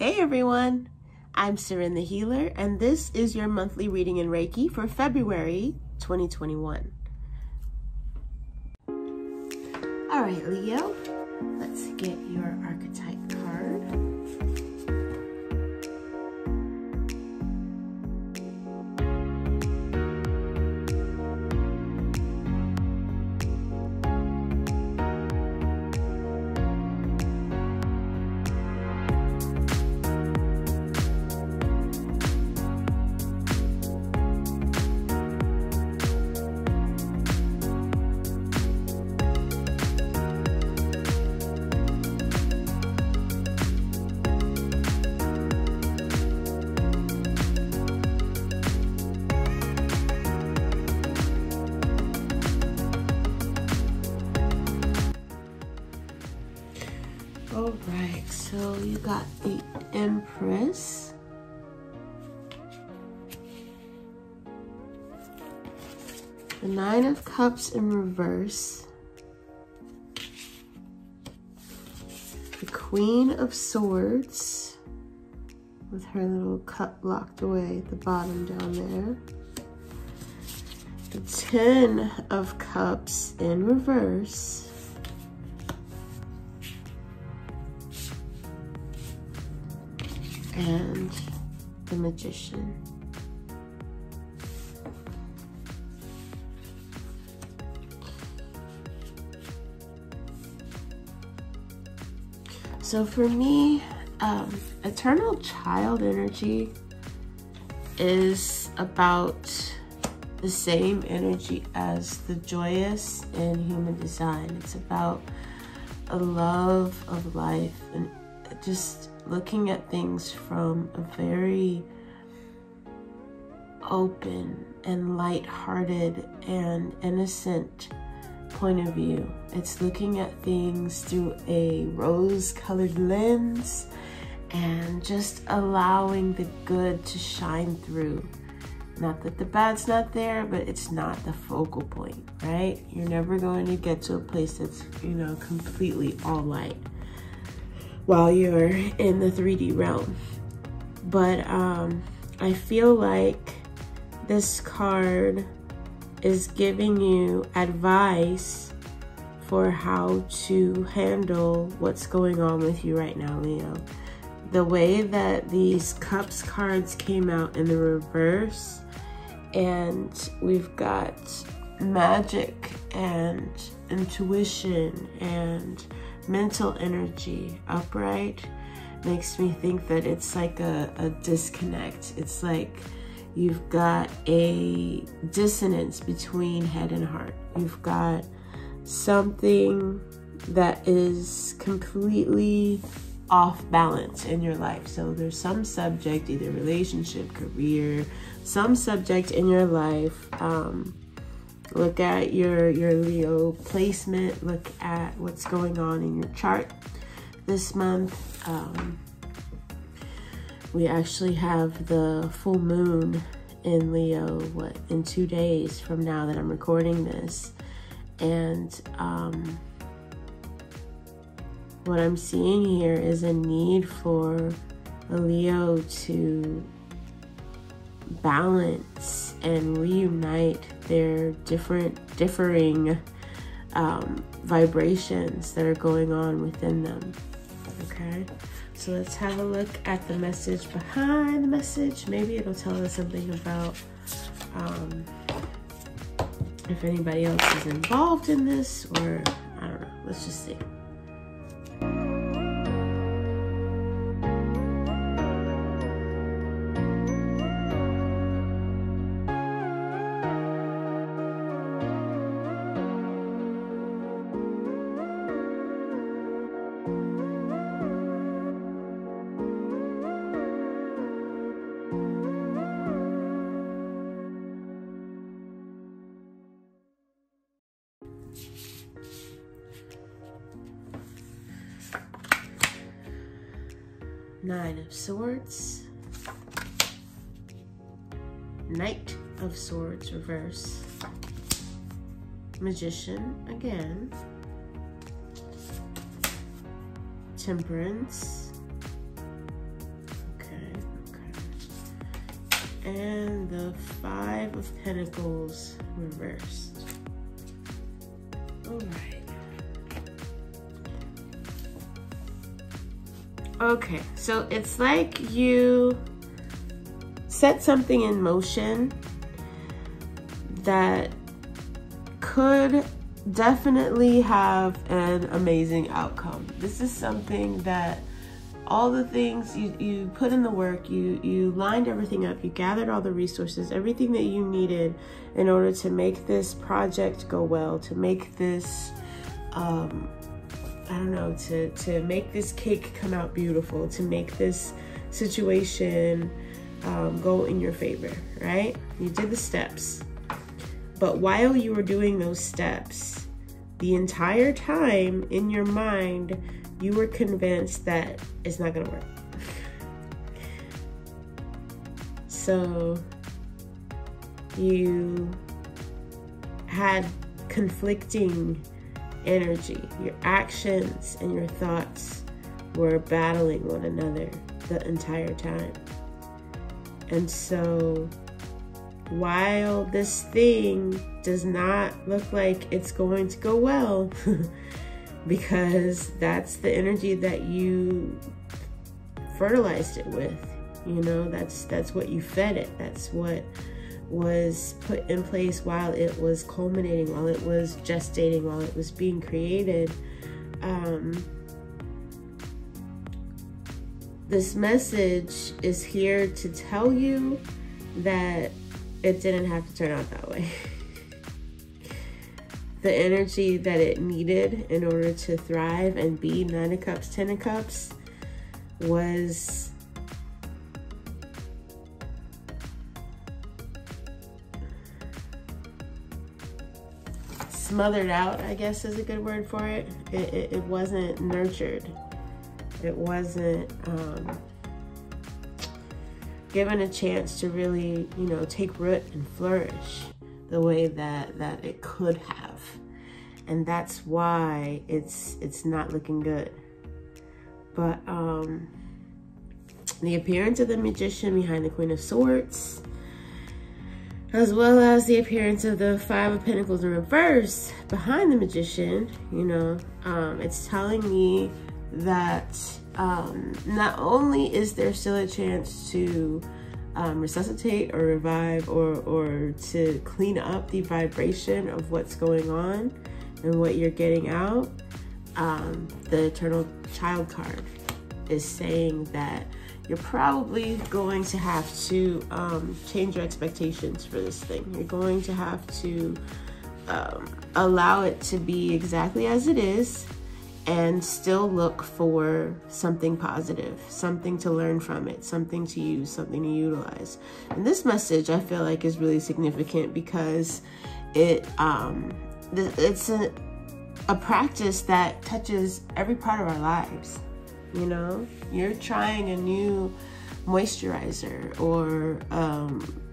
Hey everyone, I'm Seren the Healer, and this is your monthly reading in Reiki for February 2021. All right, Leo, let's get your archetype card. All right, so you got the Empress, the Nine of Cups in reverse, the Queen of Swords with her little cup locked away at the bottom down there, the Ten of Cups in reverse, and the Magician. So for me, eternal child energy is about the same energy as the joyous in human design. It's about a love of life and just looking at things from a very open and light-hearted and innocent point of view. It's looking at things through a rose-colored lens and just allowing the good to shine through. Not that the bad's not there, but it's not the focal point, right? You're never going to get to a place that's, completely all light while you're in the 3D realm. But I feel like this card is giving you advice for how to handle what's going on with you right now, Leo. The way that these Cups cards came out in the reverse, and we've got magic and intuition and mental energy upright, makes me think that it's like a disconnect. It's like you've got a dissonance between head and heart. You've got something that is completely off balance in your life. So there's some subject, either relationship, career, some subject in your life. Look at your Leo placement. Look at what's going on in your chart this month. We actually have the full moon in Leo, in 2 days from now that I'm recording this. And what I'm seeing here is a need for a Leo to balance and reunite their differing vibrations that are going on within them. Okay, so let's have a look at the message behind the message. Maybe it'll tell us something about if anybody else is involved in this, or I don't know. Let's just see. Nine of Swords, Knight of Swords reverse, Magician again, Temperance, and the Five of Pentacles reversed. All right. Okay, so it's like you set something in motion that could definitely have an amazing outcome. This is something that all the things you put in the work, you lined everything up, you gathered all the resources, everything that you needed in order to make this project go well, to make this, I don't know, to make this cake come out beautiful, to make this situation go in your favor, right? You did the steps. But while you were doing those steps, the entire time in your mind, you were convinced that it's not gonna work. So you had conflicting energy. Your actions and your thoughts were battling one another the entire time. And so while this thing does not look like it's going to go well, because that's the energy that you fertilized it with, you know, that's what you fed it, that's what was put in place while it was culminating, while it was gestating, while it was being created. This message is here to tell you that it didn't have to turn out that way. The energy that it needed in order to thrive and be 9 of Cups, 10 of Cups was smothered out, I guess is a good word for it. It wasn't nurtured. It wasn't given a chance to really, you know, take root and flourish the way that it could have. And that's why it's not looking good. But the appearance of the Magician behind the Queen of Swords, as well as the appearance of the Five of Pentacles in reverse behind the Magician, you know, it's telling me that not only is there still a chance to resuscitate or revive or to clean up the vibration of what's going on and what you're getting out, the Eternal Child card is saying that you're probably going to have to change your expectations for this thing. You're going to have to allow it to be exactly as it is and still look for something positive, something to learn from it, something to use, something to utilize. And this message, I feel like, is really significant because it's a practice that touches every part of our lives. You know, you're trying a new moisturizer or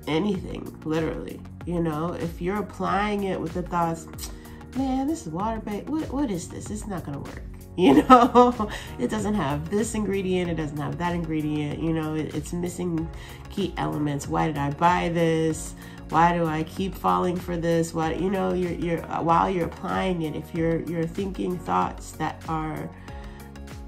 anything, literally. You know, if you're applying it with the thoughts, man, this is water-based, what is this? It's not gonna work. You know, it doesn't have this ingredient, it doesn't have that ingredient, you know, it's missing key elements. Why did I buy this? Why do I keep falling for this? Why, you know, you're while you're applying it, if you're thinking thoughts that are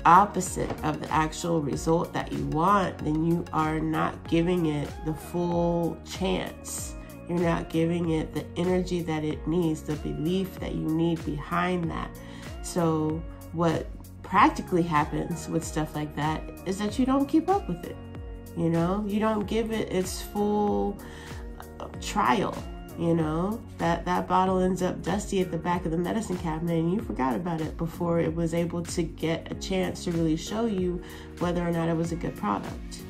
opposite of the actual result that you want, then you are not giving it the full chance. You're not giving it the energy that it needs, the belief that you need behind that. So what practically happens with stuff like that is that you don't keep up with it. You know, you don't give it its full trial. You know, that bottle ends up dusty at the back of the medicine cabinet and you forgot about it before it was able to get a chance to really show you whether or not it was a good product,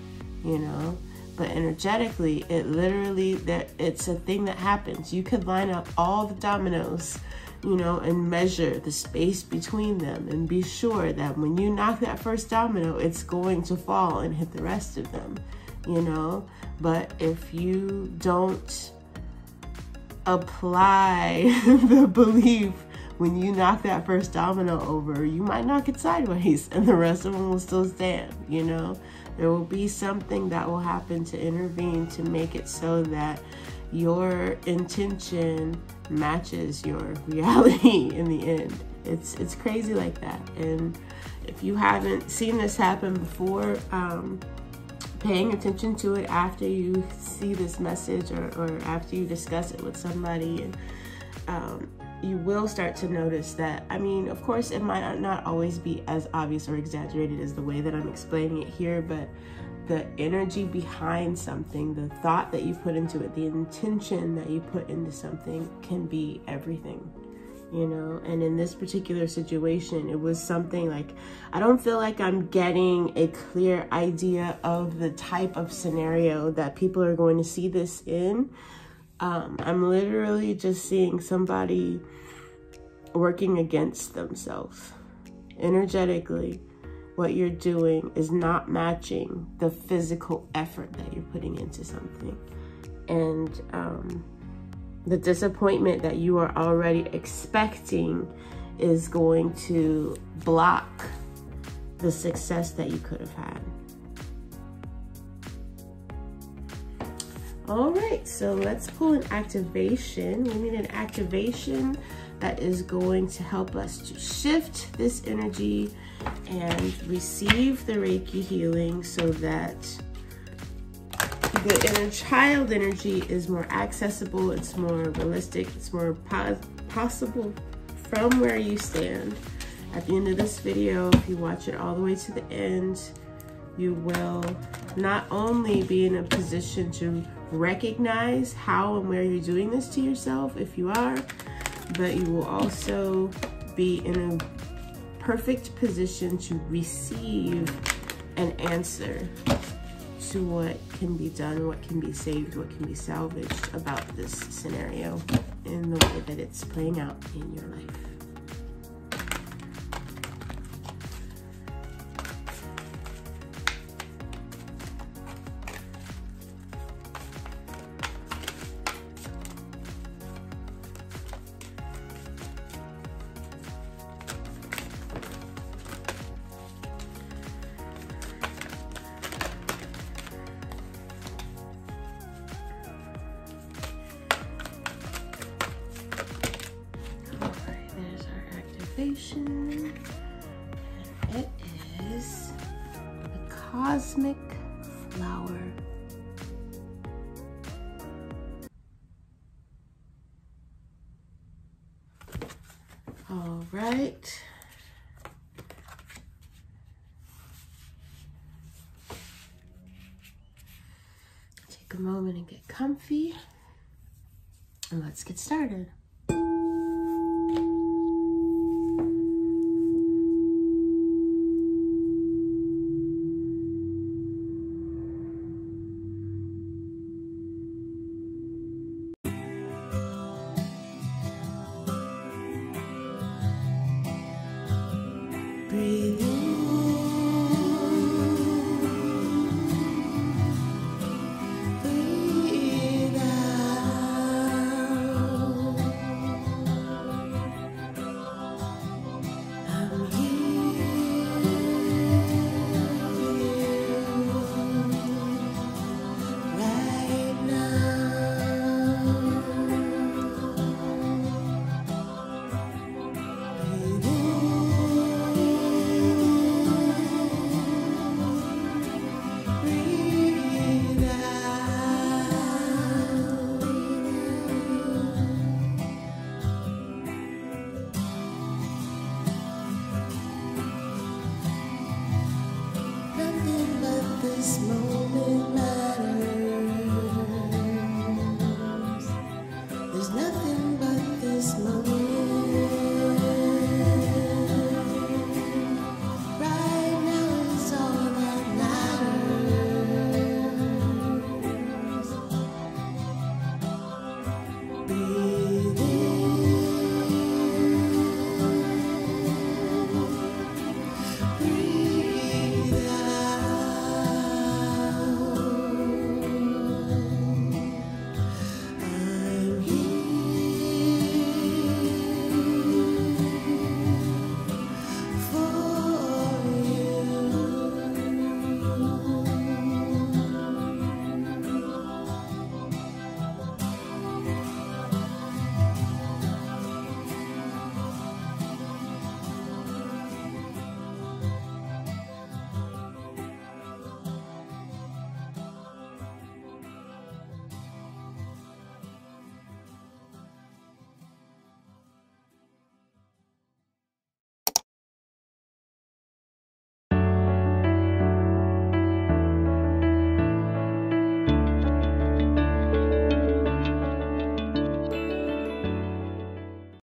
you know. But energetically, it literally, it's a thing that happens. You could line up all the dominoes, you know, and measure the space between them and be sure that when you knock that first domino, it's going to fall and hit the rest of them, you know. But if you don't apply the belief when you knock that first domino over, you might knock it sideways and the rest of them will still stand, you know? There will be something that will happen to intervene to make it so that your intention matches your reality in the end. It's crazy like that. And if you haven't seen this happen before, paying attention to it after you see this message or after you discuss it with somebody, and you will start to notice that, I mean, of course, it might not always be as obvious or exaggerated as the way that I'm explaining it here, but the energy behind something, the thought that you put into it, the intention that you put into something can be everything, you know? And in this particular situation, it was something like, I don't feel like I'm getting a clear idea of the type of scenario that people are going to see this in. I'm literally just seeing somebody working against themselves. Energetically, what you're doing is not matching the physical effort that you're putting into something. And the disappointment that you are already expecting is going to block the success that you could have had. All right, so let's pull an activation. We need an activation that is going to help us to shift this energy and receive the Reiki healing so that the inner child energy is more accessible, it's more realistic, it's more possible from where you stand. At the end of this video, if you watch it all the way to the end, you will not only be in a position to recognize how and where you're doing this to yourself, if you are, but you will also be in a perfect position to receive an answer to what can be done, what can be saved, what can be salvaged about this scenario in the way that it's playing out in your life. And it is the cosmic flower. All right. Take a moment and get comfy, and let's get started.